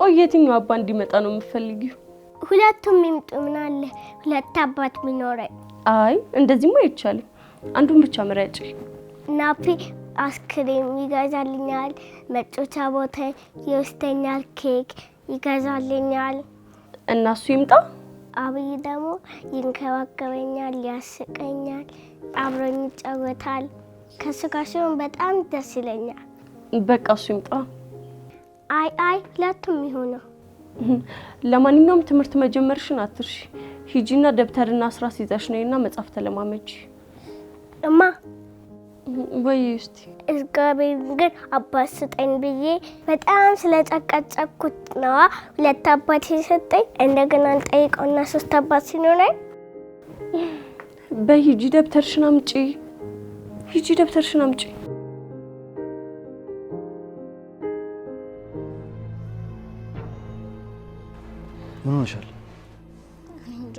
ቆየትኛው አባ እንዲመጣ ነው የምፈልጊው? ሁለቱም ይምጡ። ምን አለ ሁለት አባት ቢኖረኝ? አይ እንደዚህማ አይቻልም። አንዱን ብቻ ምረጪ። ናፊ አስክሬም ይገዛልኛል፣ መጫወቻ ቦታ ይወስደኛል፣ ኬክ ይገዛልኛል። እና እሱ ይምጣ። አብይ ደግሞ ይንከባከበኛል፣ ያስቀኛል፣ አብሮኝ ይጫወታል። ከሱ ጋር ሲሆን በጣም ደስ ይለኛል። በቃ እሱ ይምጣ። አይ ሁለቱም ይሁኑ። ለማንኛውም ትምህርት መጀመርሽን አትርሺ። ሂጂና ደብተርና እስራስ ይዘሽ ነይና መጻፍ ተለማመጂ። እማ ወይ እስቲ እግዚአብሔር ግን አባት ስጠኝ ብዬ በጣም ስለጨቀጨኩት ነው ሁለት አባት የሰጠኝ። እንደገና እንጠይቀውና ሶስት አባት ሲኖረኝ። በሂጂ ደብተርሽን አምጪ። ሂጂ ደብተርሽን አምጪ። ምን ሆነሻል? እንጃ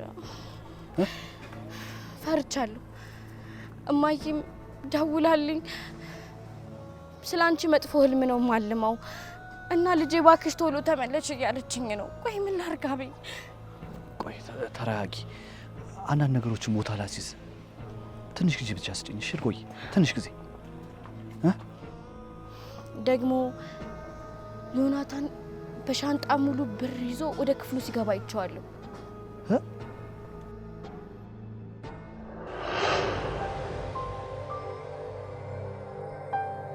ፈርቻለሁ። እማዬም ደውላልኝ ስላንቺ መጥፎ ህልም ነው ማልመው እና ልጄ ባክሽ ቶሎ ተመለሽ እያለችኝ ነው። ቆይ ምን ላድርግ አብይ? ቆይ ተረጋጊ። አንዳንድ ነገሮችን ቦታ ላስይዝ። ትንሽ ጊዜ ብቻ ስጪኝ። እሺ ቆይ ትንሽ ጊዜ ደግሞ ዮናታን በሻንጣ ሙሉ ብር ይዞ ወደ ክፍሉ ሲገባ አይቼዋለሁ።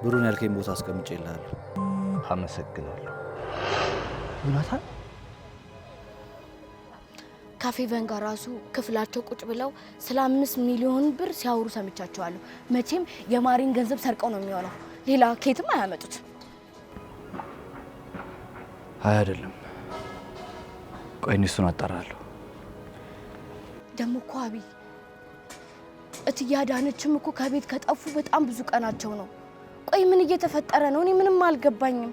ብሩን ያልከኝ ቦታ አስቀምጬልሃለሁ። አመሰግናለሁ። ዮናታን ካፌ ቨንጋ ራሱ ክፍላቸው ቁጭ ብለው ስለ 5 ሚሊዮን ብር ሲያወሩ ሰምቻቸዋለሁ። መቼም የማሪን ገንዘብ ሰርቀው ነው የሚሆነው። ሌላ ኬትም አያመጡት። አይ አይደለም። ቆይ እሱን አጣራለሁ። ደግሞ እኮ አብይ እትዬ አዳነችም እኮ ከቤት ከጠፉ በጣም ብዙ ቀናቸው ነው። ቆይ ምን እየተፈጠረ ነው? እኔ ምንም አልገባኝም።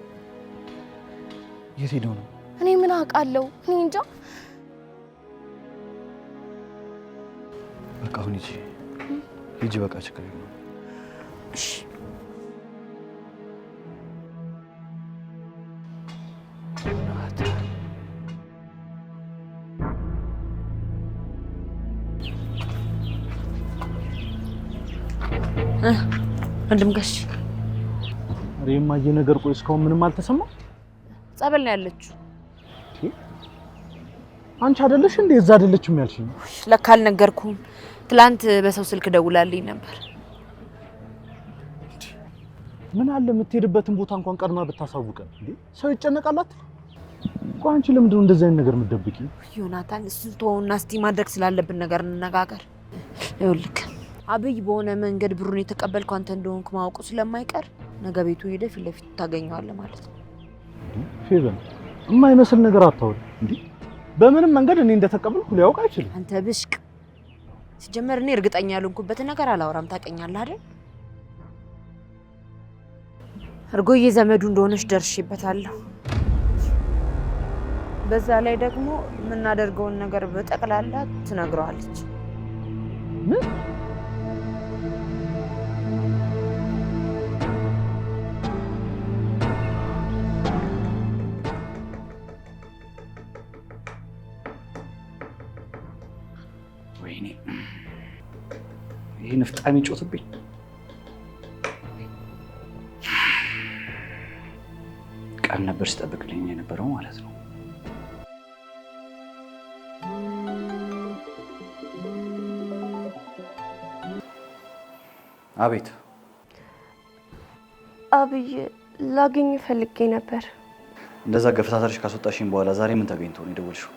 የት ሄደው ነው? እኔ ምን አውቃለሁ? እኔ እንጃ። በቃ አሁን ሂጂ በቃ ችግር የለውም። እሺ ወንድም ጋሽ የማየ ነገር ቆይ እስካሁን ምንም አልተሰማ? ጸበል ነው ያለችው። አንቺ አይደለሽ እንዴ እዛ አይደለችም ያልሽኝ? ለካ አልነገርኩም። ትላንት በሰው ስልክ ደውላልኝ ነበር። ምን አለ የምትሄድበትን ቦታ እንኳን ቀድማ ብታሳውቀን እንዴ? ሰው ይጨነቃላት። ቆይ አንቺ ለምንድን ነው እንደዚህ አይነት ነገር የምትደብቂ? ዮናታን እሱን ተወውና እስቲ ማድረግ ስላለብን ነገር እንነጋገር። ይኸውልህ አብይ በሆነ መንገድ ብሩን የተቀበልከው አንተ እንደሆንክ ማወቁ ስለማይቀር ነገ ቤቱ ሄደህ ፊት ለፊት ታገኘዋለህ ማለት ነው። ፌቨን የማይመስል ነገር አታውሪ እንዴ? በምንም መንገድ እኔ እንደተቀበልኩ ሊያውቅ አይችልም። አንተ ብሽቅ። ሲጀመር እኔ እርግጠኛ ያልሆንኩበት ነገር አላወራም። ታውቀኛለህ አይደል? እርጎዬ ዘመዱ እንደሆነች ደርሼበታለሁ። በዛ ላይ ደግሞ የምናደርገውን ነገር በጠቅላላ ትነግረዋለች። ምን? ወይኔ ይሄ ንፍጣሚ ጮትብኝ። ቀን ነበር ስጠብቅልኝ የነበረው ማለት ነው። አቤት። አብይ ላገኝ ፈልጌ ነበር። እንደዛ ገፈታተርሽ ካስወጣሽኝ በኋላ ዛሬ ምን ተገኝቶ ነው የደወልሽው?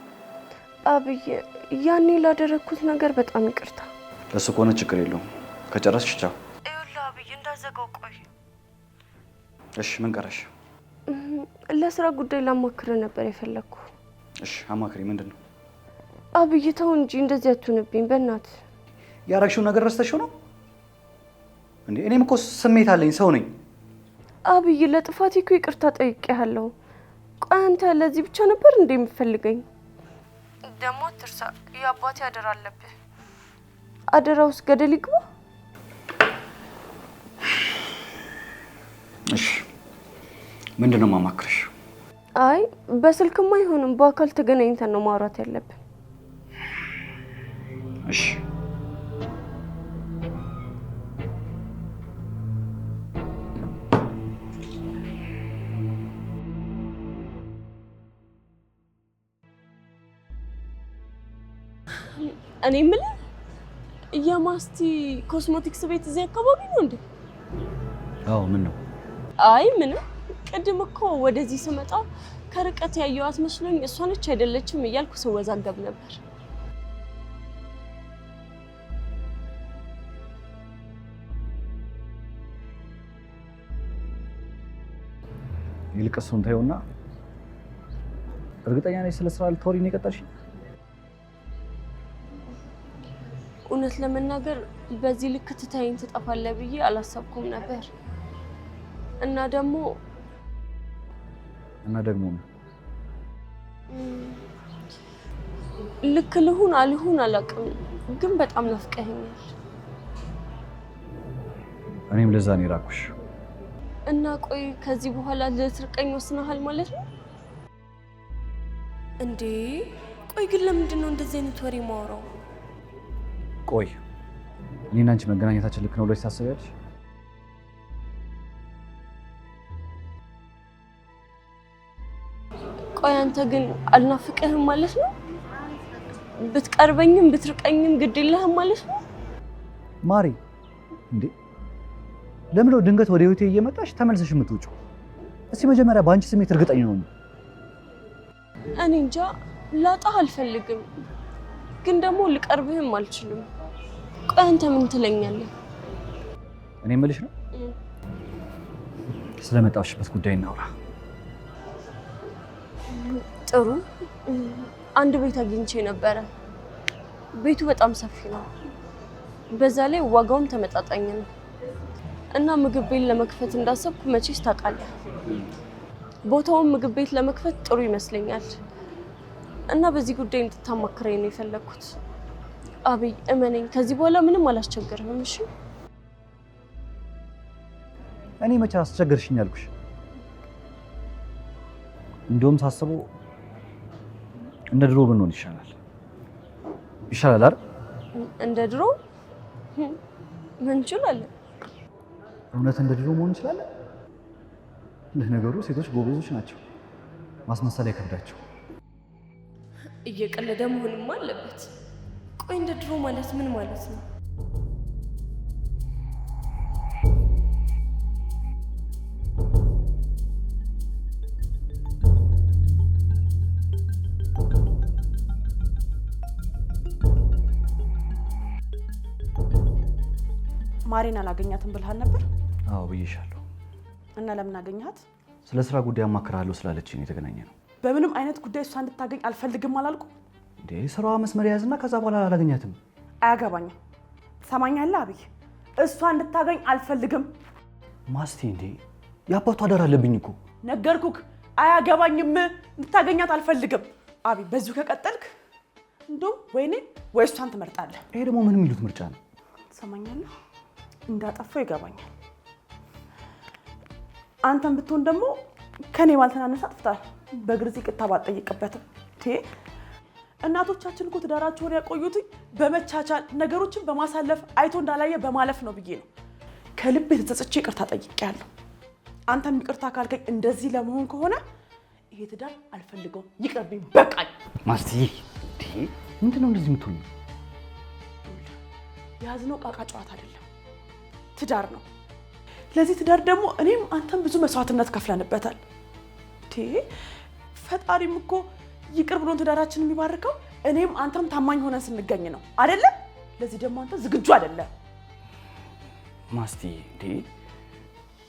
አብይ ያኔ ላደረኩት ነገር በጣም ይቅርታ። ለሱ ከሆነ ችግር የለውም። ከጨረስሽ ቻው። ይኸውልህ አብይ እንዳዘጋው ቆይ። እሺ ምን ቀረሽ? ለስራ ጉዳይ ላማክርህ ነበር የፈለኩ። እሺ አማክሪ። ምንድነው? አብይ ተው እንጂ እንደዚህ አትሁንብኝ በእናትህ። ያረግሽው ነገር ረስተሽው ነው እንዴ? እኔም እኮ ስሜት አለኝ፣ ሰው ነኝ። አብይ ለጥፋቴ እኮ ይቅርታ ጠይቄሃለሁ። ቆይ አንተ ለዚህ ብቻ ነበር እንዴ የምትፈልገኝ? ደግሞ አትርሳ፣ የአባቴ አደራ አለብህ። አደራ ውስጥ ገደል ይግባ። እሺ ምንድነው ማማክርሽ? አይ በስልክማ አይሆንም፣ በአካል ተገናኝተን ነው ማውራት ያለብን። እሺ እኔ የምልህ የማስቲ ኮስሞቲክስ ቤት እዚህ አካባቢ ነው እንዴ? አዎ ምን ነው? አይ ምንም፣ ቅድም እኮ ወደዚህ ስመጣ ከርቀት ያየኋት መስሎኝ እሷ ነች አይደለችም እያልኩ ስወዛገብ ነበር። ይልቅ እሱን ተይውና እርግጠኛ ነኝ ስለ ስራ ልታወሪኝ የቀጠርሽ? እውነት ለመናገር በዚህ ልክ ትታይኝ ትጠፋለህ ብዬ አላሰብኩም ነበር። እና ደግሞ ልክ ልሁን አልሁን አላውቅም፣ ግን በጣም ናፍቀኸኛል። እኔም ለዛ ነው የራኩሽ። እና ቆይ ከዚህ በኋላ ልትርቀኝ ወስነሃል ማለት ነው እንዴ? ቆይ ግን ለምንድን ነው እንደዚህ አይነት ወሬ ማወራው? ቆይ እኔና አንቺ መገናኘታችን ልክ ነው ብለሽ ታስቢያለሽ? ቆይ አንተ ግን አልናፍቅህም ማለት ነው? ብትቀርበኝም ብትርቀኝም ግድ የለህም ማለት ነው? ማሪ እንዴ ለምን ነው ድንገት ወደ ህይወቴ እየመጣሽ ተመልሰሽ የምትውጪው? እስቲ መጀመሪያ በአንቺ ስሜት እርግጠኛ ነው። እኔ እንጃ፣ ላጣህ አልፈልግም፣ ግን ደግሞ ልቀርብህም አልችልም። ቆይ አንተ ምን ትለኛለህ? እኔ የምልሽ ነው ስለመጣሽበት ጉዳይ እናውራ። ጥሩ። አንድ ቤት አግኝቼ ነበረ። ቤቱ በጣም ሰፊ ነው፣ በዛ ላይ ዋጋውም ተመጣጣኝ ነው። እና ምግብ ቤት ለመክፈት እንዳሰብኩ መቼስ ታውቃለህ፣ ቦታውን ምግብ ቤት ለመክፈት ጥሩ ይመስለኛል። እና በዚህ ጉዳይ እንድታማክረኝ ነው የፈለኩት። አብይ እመነኝ፣ ከዚህ በኋላ ምንም አላስቸግርህም። እሺ? እኔ መቼ አስቸገርሽኝ አልኩሽ? እንደውም ሳስበው እንደ ድሮ ብንሆን ይሻላል አይደል? እንደ ድሮ ምን እንችላለን? እውነት እንደ ድሮ መሆን እንችላለን? ለነገሩ ሴቶች ጎበዞች ናቸው፣ ማስመሰል አይከብዳቸው። እየቀለደ መሆንም አለበት። ቆይ እንደ ድሮ ማለት ምን ማለት ነው? ማሬን አላገኛትም ብልሃል ነበር? አዎ ብዬሻለሁ። እና ለምን አገኘሃት? ስለ ስራ ጉዳይ አማክራለሁ ስላለችኝ የተገናኘ ነው። በምንም አይነት ጉዳይ እሷ እንድታገኝ አልፈልግም አላልኩ እንዴ? ስራዋ መስመር ያዝና ከዛ በኋላ አላገኛትም። አያገባኝም። ትሰማኛለህ አብይ? እሷ እንድታገኝ አልፈልግም። ማስቴ እንዴ የአባቷ አደራ አለብኝ እኮ። ነገርኩክ፣ አያገባኝም። እንድታገኛት አልፈልግም። አብይ በዚሁ ከቀጠልክ እንደውም ወይኔ ወይ እሷን ትመርጣለህ። ይሄ ደግሞ ምን የሚሉት ምርጫ ነው? ትሰማኛለህ? እንዳጠፋው ይገባኛል። አንተም ብትሆን ደግሞ ከኔ ባልተናነሰ አጥፍታል። በግልጽ ይቅርታ ባልጠይቅበትም እናቶቻችን እኮ ትዳራቸውን ያቆዩት በመቻቻል ነገሮችን በማሳለፍ አይቶ እንዳላየ በማለፍ ነው ብዬ ነው ከልብ የተጸጸቼ ይቅርታ ጠይቄያለሁ። አንተም ይቅርታ ካልከኝ እንደዚህ ለመሆን ከሆነ ይሄ ትዳር አልፈልገውም፣ ይቅርብኝ፣ በቃኝ። ማስትዬ ምንድነው እንደዚህ የምትሆኝ? የያዝነው ቃቃ ጨዋታ አይደለም፣ ትዳር ነው። ለዚህ ትዳር ደግሞ እኔም አንተም ብዙ መስዋዕትነት ከፍለንበታል። ፈጣሪም እኮ ይቅር ብሎን ትዳራችንን የሚባርከው እኔም አንተም ታማኝ ሆነን ስንገኝ ነው አይደለ? ለዚህ ደግሞ አንተ ዝግጁ አይደለም። ማስቲ እንዴ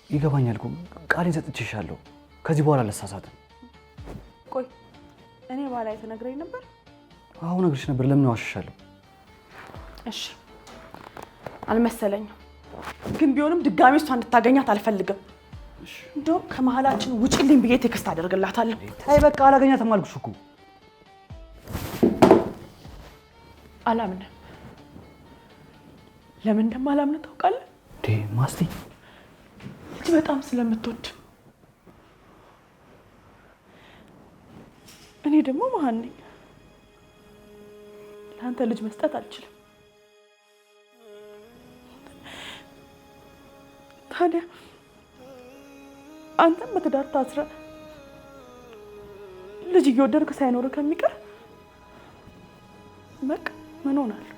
ይገባኛል እኮ ቃሌን ሰጥቼሻለሁ። ከዚህ በኋላ አልሳሳትም። ቆይ እኔ ባላይ ተነግረኝ ነበር? አዎ ነግሬሽ ነበር። ለምን ዋሽሻለሁ? እሺ አልመሰለኝም፣ ግን ቢሆንም ድጋሚ እሷ እንድታገኛት አልፈልግም። እንደውም ከመሀላችን ውጪልኝ ብዬ ቴክስት አደርግላታለሁ። አይ በቃ አላገኛትም አልኩሽ እኮ። አላምንም። ለምን እንደማላምን ታውቃለህ? ማስቲ ልጅ በጣም ስለምትወድ እኔ ደግሞ መሀን ነኝ። ለአንተ ልጅ መስጠት አልችልም። ታዲያ አንተም በትዳር ታስረህ ልጅ እየወደድክ ሳይኖር ከሚቀር በቃ ምን ሆናለሁ?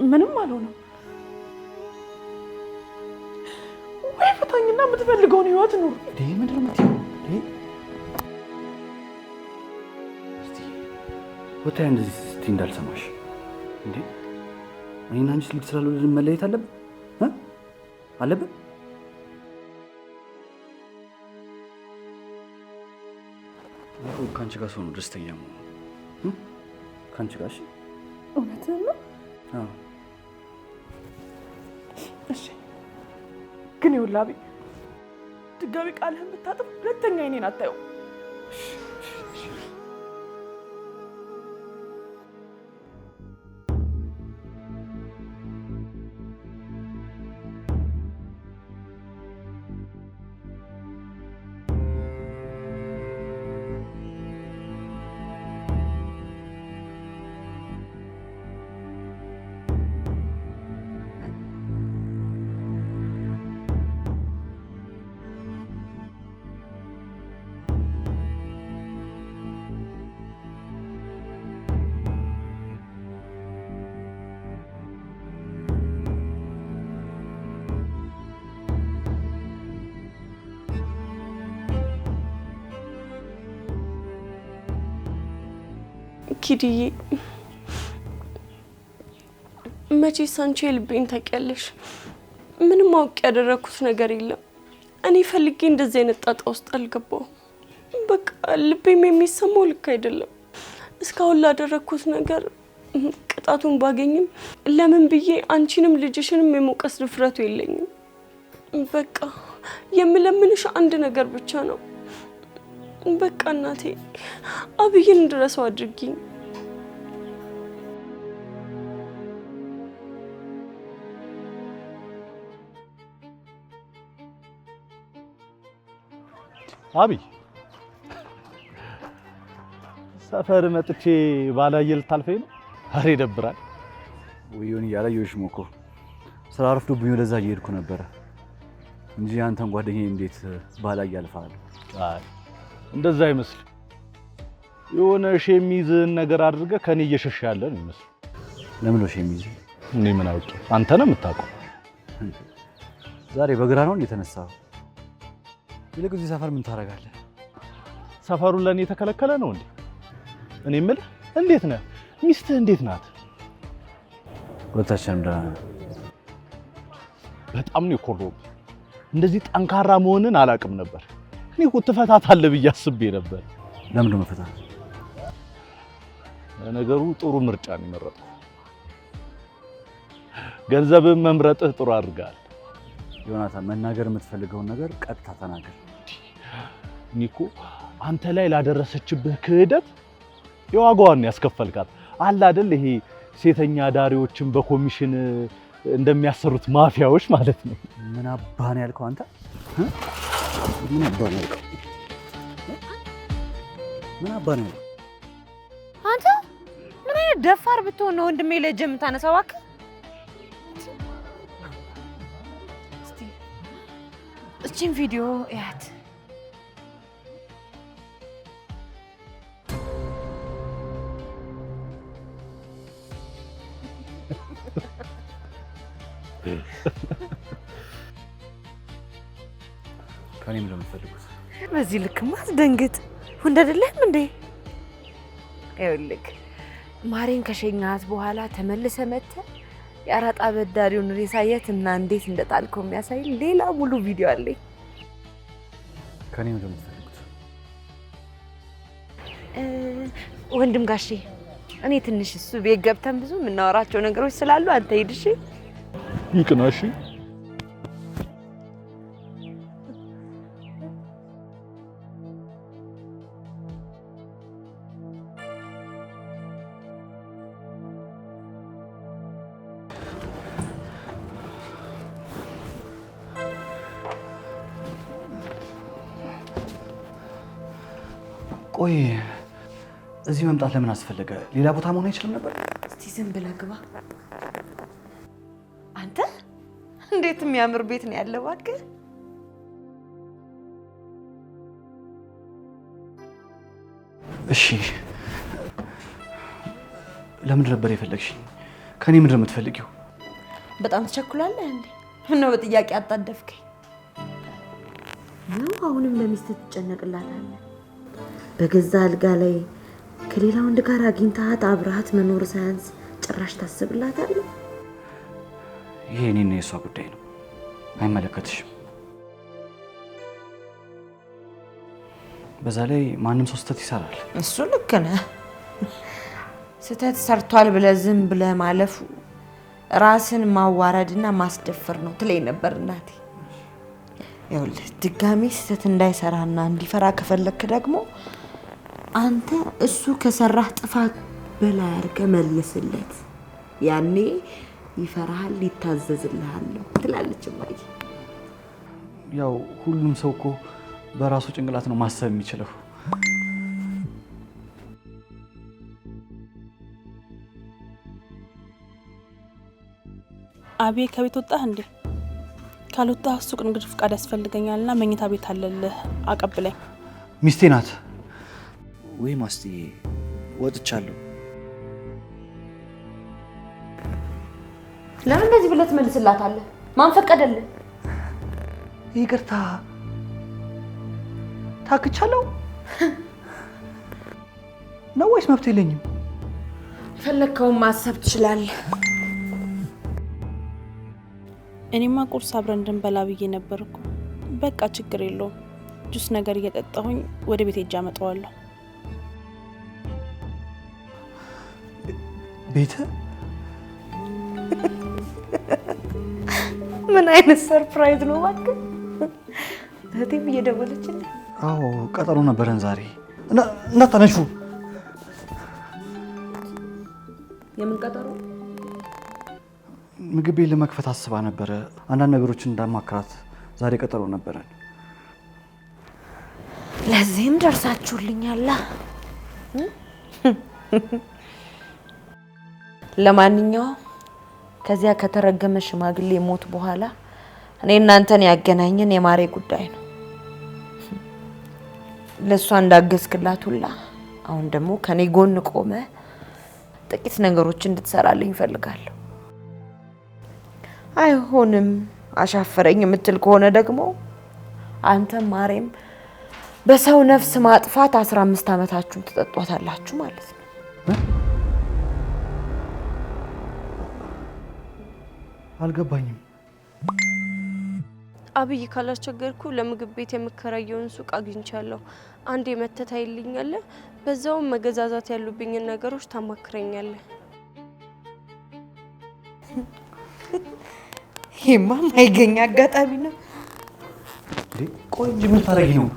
ምንም አልሆነም። ወይ ፍታኝና የምትፈልገውን ህይወት ኑር። እንዴ ምንድን ነው የምትይው? እስቲ ወታያ እንደዚህ ስትይ እንዳልሰማሽ። እንዴ እኔና አንቺ ልጅ ስላልወለድን መለየት አለብን አለብን? ከአንቺ ጋር ሰው ነው ደስተኛ መሆኑ ከአንቺ ጋር። እሺ እውነትህን ነው? አዎ። እሺ ግን ይኸውልህ አቤ፣ ድጋሚ ቃልህን ብታጥፍ ሁለተኛ እኔን አታየው። ኪድዬ መቼስ አንቺ የልቤን ታውቂያለሽ። ምንም አውቄ ያደረኩት ነገር የለም። እኔ ፈልጌ እንደዚህ አይነት ጣጣ ውስጥ አልገባሁም። በቃ ልቤም የሚሰማው ልክ አይደለም። እስካሁን ላደረኩት ነገር ቅጣቱን ባገኝም ለምን ብዬ አንቺንም ልጅሽንም የመውቀስ ድፍረቱ የለኝም። በቃ የምለምንሽ አንድ ነገር ብቻ ነው። በቃ እናቴ አብይን እንድረሳው አድርጊኝ። አብይ ሰፈር መጥቼ ባላየ ልታልፈኝ ነው? አሬ ይደብራል። ወይዮን ያላየሁሽም እኮ ስራ ረፍዶብኝ ወደዛ እየሄድኩ ነበረ እንጂ አንተን ጓደኛዬ እንዴት ባላየ አልፋለሁ? አይ እንደዛ አይመስልም። የሆነ ሸሚዝን ነገር አድርገህ ከኔ እየሸሸ ያለ ነው ይመስል። ለምን ነው ሸሚዝ? እኔ ምን አውቄ? አንተ ነው የምታውቀው። ዛሬ በግራ ነው እንዴ ተነሳው? ይልቅ እዚህ ሰፈር ምን ታደርጋለህ? ሰፈሩን ለኔ የተከለከለ ነው እንዴ? እኔ የምልህ እንዴት ነህ? ሚስትህ እንዴት ናት? ሁለታችንም ደህና ነን። በጣም ነው የኮረውብህ። እንደዚህ ጠንካራ መሆንን አላውቅም ነበር። እኔ እኮ ትፈታታለህ ብዬ አስቤ ነበር። ለምን ነው መፈታት? ነገሩ ጥሩ ምርጫ ነው የመረጥኩት። ገንዘብን መምረጥህ ጥሩ አድርጋል። ዮናታን መናገር የምትፈልገውን ነገር ቀጥታ ተናገር። እኔ እኮ አንተ ላይ ላደረሰችብህ ክህደት የዋጋዋን ያስከፈልካት አለ አይደል? ይሄ ሴተኛ ዳሪዎችን በኮሚሽን እንደሚያሰሩት ማፊያዎች ማለት ነው። ምን አባህ ነው ያልከው አንተ? ምን አባህ ነው ያልከው? ምን አባህ ነው ያልከው? አንተ ምን አይነት ደፋር ብትሆን ነው ወንድሜ ላይ እጅ የምታነሳው? እባክህ እስቲ እቺን ቪዲዮ እያት። ከኔም ለምትፈልጉት በዚህ ልክ ማስደንግጥ ወንድ አይደለም እንዴ? ይኸውልህ ማሬን ከሸኛት በኋላ ተመልሰ መጥተህ የአራጣ በዳሪውን ሬሳ የት እና እንዴት እንደጣልከው የሚያሳይ ሌላ ሙሉ ቪዲዮ አለኝ። ከኔም ለምትፈልጉት ወንድም ጋሼ እኔ ትንሽ እሱ ቤት ገብተን ብዙ የምናወራቸው ነገሮች ስላሉ አንተ ሂድ እሺ? ይቅናሽ። ቆይ እዚህ መምጣት ለምን አስፈለገ? ሌላ ቦታ መሆን አይችልም ነበር? እስቲ ዝም ብለህ ግባ። አንተ እንዴት የሚያምር ቤት ነው ያለው እባክህ። እሺ ለምንድን ነበር የፈለግሽኝ? ከኔ ምንድን ነው የምትፈልጊው? በጣም ትቸኩላለህ እንዴ? ምነው በጥያቄ አጣደፍከኝ? ነው አሁንም ለሚስት ትጨነቅላታለህ? በገዛ አልጋ ላይ ከሌላ ወንድ ጋር አግኝታት አብረሃት መኖር ሳያንስ ጭራሽ ታስብላታለህ? ይሄ እኔና የእሷ ጉዳይ ነው፣ አይመለከትሽም። በዛ ላይ ማንም ሰው ስህተት ይሰራል። እሱ ልክ ነህ። ስህተት ሰርቷል ብለህ ዝም ብለህ ማለፉ ራስን ማዋረድና ማስደፈር ነው ትለኝ ነበር እናቴ። ይኸውልህ ድጋሚ ስህተት እንዳይሰራና እንዲፈራ ከፈለክ ደግሞ አንተ እሱ ከሰራህ ጥፋት በላይ አድርገህ መልስለት። ያኔ ይፈራሃል፣ ይታዘዝልሃል ትላለች እማዬ። ያው ሁሉም ሰው እኮ በራሱ ጭንቅላት ነው ማሰብ የሚችለው። አቤ ከቤት ወጣህ እንዴ? ካልወጣህ ሱቅ ንግድ ፍቃድ ያስፈልገኛልና መኝታ ቤት አለልህ አቀብለኝ። ሚስቴ ናት ወይ ማስትዬ? ወጥቻለሁ። ለምን እንደዚህ ብለህ ትመልስላታለህ? ማን ፈቀደልህ? ይቅርታ ታክቻለሁ ነው ወይስ መብት የለኝም? ፈለግከውን ማሰብ ትችላለህ። እኔማ ቁርስ አብረን እንድንበላ ብዬ ነበርኩ። በቃ ችግር የለውም። ጁስ ነገር እየጠጣሁኝ ወደ ቤት ሄጄ አመጣዋለሁ። ቤት? ምን አይነት ሰርፕራይዝ ነው እባክህ። እህቴም እየደወለችልኝ። አዎ ቀጠሮ ነበረን ዛሬ። እንዳታነሹ። የምን ቀጠሮ? ምግብ ቤት ለመክፈት አስባ ነበረ። አንዳንድ ነገሮችን እንዳማክራት ዛሬ ቀጠሮ ነበረን። ለዚህም ደርሳችሁልኛል። ለማንኛውም ከዚያ ከተረገመ ሽማግሌ ሞት በኋላ እኔ እናንተን ያገናኘን የማሬ ጉዳይ ነው። ለሷ እንዳገዝክላት ሁላ አሁን ደግሞ ከኔ ጎን ቆመ ጥቂት ነገሮች እንድትሰራልኝ እፈልጋለሁ። አይሆንም አሻፈረኝ የምትል ከሆነ ደግሞ አንተም ማሬም በሰው ነፍስ ማጥፋት 15 ዓመታችሁን ትጠጧታላችሁ ማለት ነው። አልገባኝም። አብይ ካላስቸገርኩ ለምግብ ቤት የምከራየውን ሱቅ አግኝቻለሁ። አንዴ መተህ ታይልኛለህ። በዛውም መገዛዛት ያሉብኝን ነገሮች ታማክረኛለህ። ይሄማ ማይገኝ አጋጣሚ ነው። ቆይ እንጂ ምን ታረጊ ነው?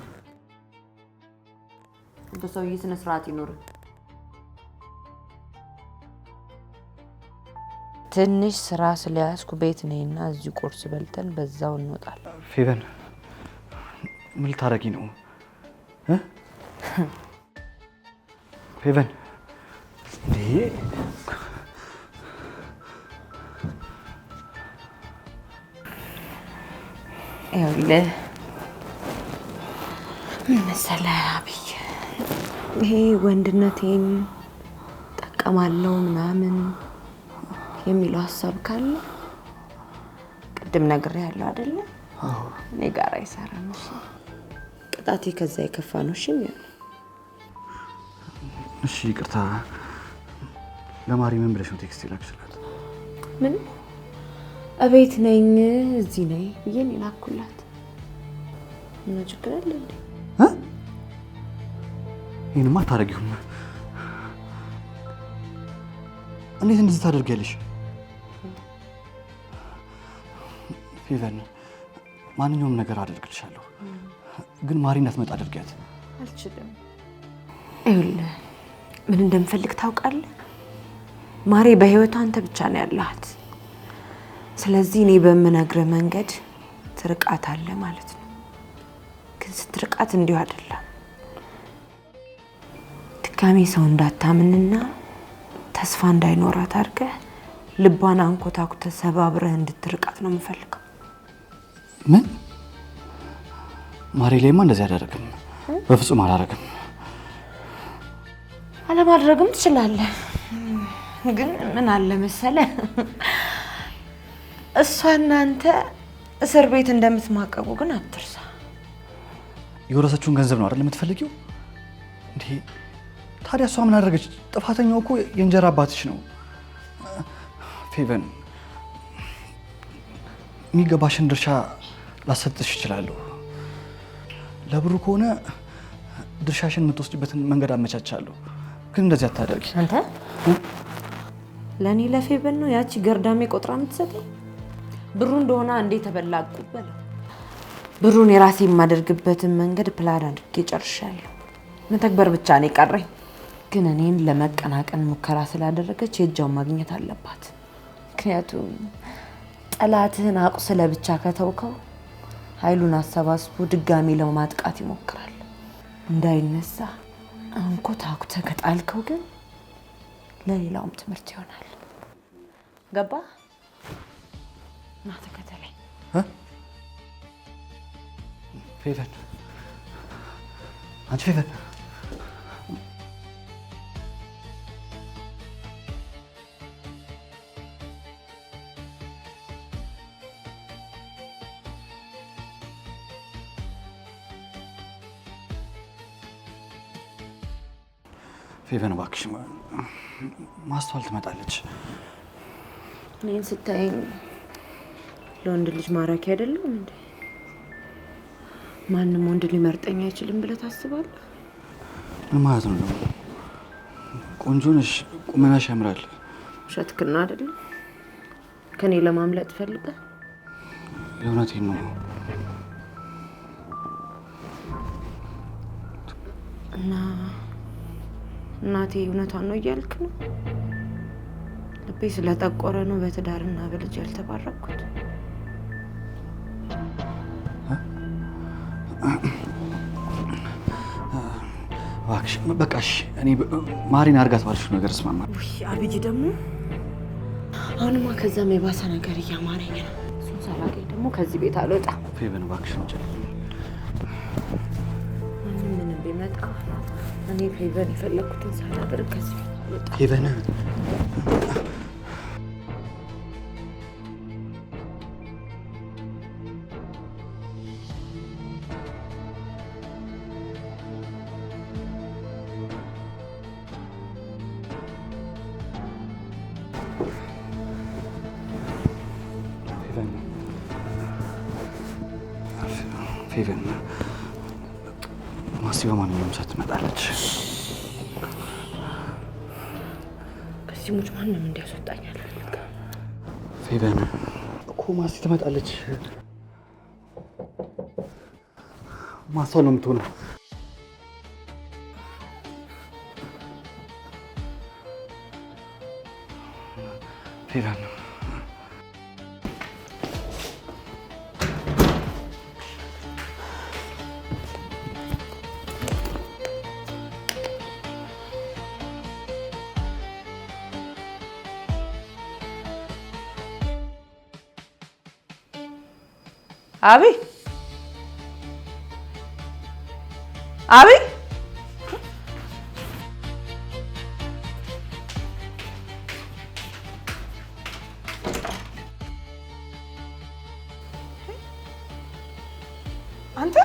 በሰውዬ ስነ ስርዓት ይኖር። ትንሽ ስራ ስለያዝኩ ቤት ነኝና እዚህ ቁርስ በልተን በዛው እንወጣለን። ፌቨን ምን ታረጊ ነው? ፌቨን ይኸውልህ ምን መሰለህ አብይ፣ ይሄ ወንድነቴን ጠቀማለሁ ምናምን የሚለው ሀሳብ ካለ ቅድም ነግሬሃለሁ አይደለ? እኔ ጋር አይሰራም። እሺ ቅጣቴ ከዛ የከፋ ነው። እሺ ይቅርታ። ለማሪ ምን ብለሽ ነው ቴክስት የላክሽላት? ምን እቤት ነኝ እዚህ ነኝ ብዬ ነው የላኩላት። ምን ችግር አለ እንዴ? ይሄንማ አታረጊውም። እንዴት እንደዚህ ታደርጊያለሽ? ፌቨን ማንኛውም ነገር አደርግልሻለሁ፣ ግን ማሪ እንዳትመጣ አድርጊያት። አልችልም። ይኸውልህ ምን እንደምፈልግ ታውቃለህ? ማሪ በህይወቷ አንተ ብቻ ነው ያለሃት። ስለዚህ እኔ በምነግርህ መንገድ ትርቃታለህ ማለት ነው። ግን ስትርቃት እንዲሁ አይደለም። ድጋሜ ሰው እንዳታምንና ተስፋ እንዳይኖራት አድርገህ ልቧን አንኮታኩተህ ሰባብረህ እንድትርቃት ነው የምፈልገው። ምን? ማሬ ላይማ እንደዚህ አላደርግም፣ በፍጹም አላደርግም። አለማድረግም ትችላለህ፣ ግን ምን አለ መሰለህ እሷ እናንተ እስር ቤት እንደምትማቀቁ ግን አትርሳ። የወረሰችውን ገንዘብ ነው አይደል የምትፈልጊው? እንዴ ታዲያ እሷ ምን አደረገች? ጥፋተኛው እኮ የእንጀራ አባትሽ ነው። ፌቨን የሚገባሽን ድርሻ ላሰጥሽ እችላለሁ። ለብሩ ከሆነ ድርሻሽን የምትወስድበትን መንገድ አመቻቻለሁ። ግን እንደዚህ አታደርጊ። አንተ ለኔ ለፌቨን ነው ያቺ ገርዳሜ ቆጥራ የምትሰጠኝ? ብሩ እንደሆነ አንዴ ተበላቁበለ። ብሩን የራሴ የማደርግበትን መንገድ ፕላን አድርጌ ጨርሻለሁ። መተግበር ብቻ ነው የቀረኝ። ግን እኔን ለመቀናቀን ሙከራ ስላደረገች የእጃውን ማግኘት አለባት። ምክንያቱም ጠላትህን አቁስለ ብቻ ከተውከው ኃይሉን አሰባስቦ ድጋሚ ለማጥቃት ይሞክራል። እንዳይነሳ አንኮታኩተህ ከጣልከው ግን ለሌላውም ትምህርት ይሆናል። ገባ? ና ተከተለኝ። ፌቨን፣ አንቺ ፌቨን፣ ፌቨን እባክሽ ማስተዋል ትመጣለች። እኔን ስታይኝ ለወንድ ልጅ ማራኪ አይደለም እንዴ? ማንም ወንድ ሊመርጠኝ አይችልም ብለህ ታስባለህ? ምን ማለት ነው? ቆንጆ ነሽ፣ ቁመናሽ ያምራል። ውሸትክን ነው አይደለም? ከኔ ለማምለጥ ፈልገህ? የእውነቴን ነው። እና እናቴ እውነቷን ነው እያልክ ነው? ልቤ ስለጠቆረ ነው በትዳርና በልጅ ያልተባረኩት? እባክሽ በቃሽ። እኔ ማሪን አድርጋት ባልሽው ነገር እስማማለሁ። ውይ አብይ ደግሞ አሁንማ ከዛም የባሰ ነገር እያማረኝ ነው። እሱን ሳላገኝ ደግሞ ከዚህ ቤት አልወጣም። ፌቨን እባክሽ ነው ምንም ቢመጣ እኔ ፌቨን የፈለኩትን ሳላደርግ ከዚህ ቤት አልወጣም። ፌቨን ፌቨን ማስቲ በማንኛውም ሰዓት ትመጣለች። ከዚህ ሙጭ ማንም እንዲያስወጣኝ አልፈልግም። ፌቨን እኮ ማስቲ ትመጣለች። ማስተዋል ነው የምትሆነው። ፌቨን አብይ አብይ አንተ